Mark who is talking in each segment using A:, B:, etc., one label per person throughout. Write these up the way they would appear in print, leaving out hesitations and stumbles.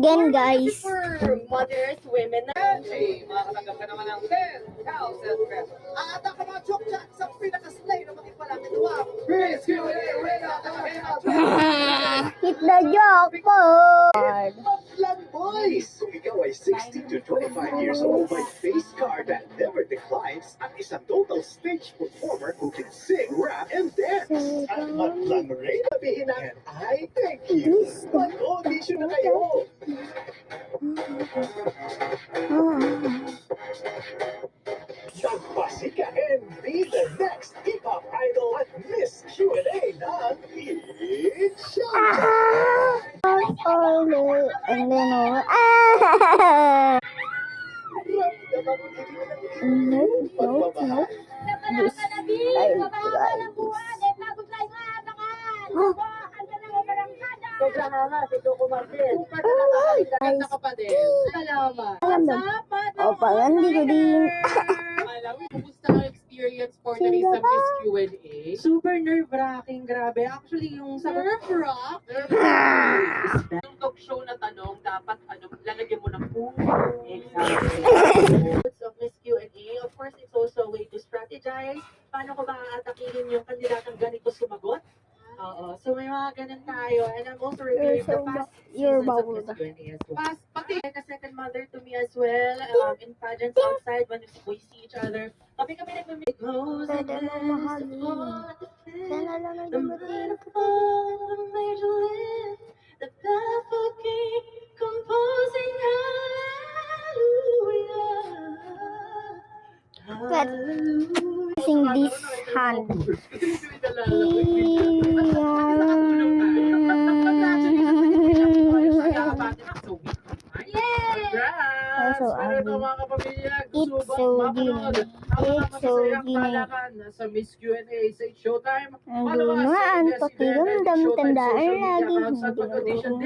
A: again, guys.
B: For mothers, women.
C: Angie, makakatanggap ka naman ng 10,000 pesos.
D: At ang mga chok-chak sa pinaka-slay na maging tuwang.
C: Miss Q&A, Reyna,
A: Hit the jackpot.
D: Lang boys! Kung ikaw ay 16 to 25 years old, may face card that never declines at isang total stage performer who can sing, rap, and dance. At Madlang Ray sabihin na, I thank you. Mag-audition na kayo. Magpasika and be the next hip-hop idol at Miss Q&A ng Hit Show.
A: And then no. This time, guys. Parang hindi ko din.
B: Kumusta ang experience for the sa Miss Q&A?
E: Super nerve-wracking, grabe. Actually, yung sa
B: Nerve-wrack? Yung talk show na tanong, dapat lalagyan mo ng of Miss Q&A. Of course, it's also a way to strategize. Paano ko ba aatakihin yung kandidatang ganito sumagot? Oo. So, may mga ganun tayo. And I'm also reviewing the past seasons of Miss Q&A as well. Pati, like a second mother to me as well. In pageants outside, when we see each other. Kami nagmamit.
A: Pwede mo mahalin. Sana lang ay dumating.
B: The baffled king composing hallelujah.
A: Using this hand.
B: Congrats!
A: So
B: Pero ito
A: ugly.
B: mga kapamilya,
A: It's
B: gusto
A: so
B: bang
A: ginay.
B: mapanood ang
A: It's so
B: napakasayang
A: ginay.
B: palakan sa Miss Q&A sa Showtime?
A: Ang gumaan, pakiramdam, tandaan lagi. Hindi ako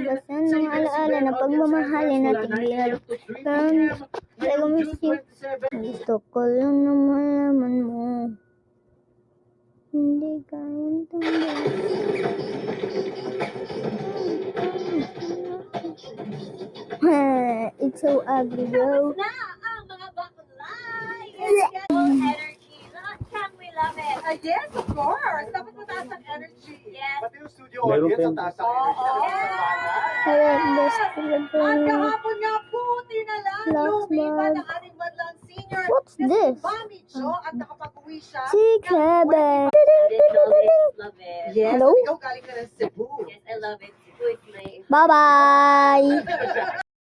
A: basta ng alaala na pagmamahalin at ibilad. Pero misip, gusto ko lang na malaman mo. Hindi kayang tanda. It's so ugly, bro.
F: Na ang mga bakulay! Energy. Can we love it?
E: yes, of course. Dapat mataas ang energy.
F: Yes.
D: Pati yung studio audience ang taas ang energy.
A: Kaya best talaga.
E: At kahapon nga po, tinalang
A: Last
E: lumipat
A: month.
E: ang ating Madlang Senior.
A: What's this?
E: Bami Jo at nakapag-uwi siya.
A: 6, 7.
F: Love it.
E: Yes,
A: Hello?
E: ikaw galing ka ng Cebu.
F: Yes, I love it. It's my
A: Bye-bye.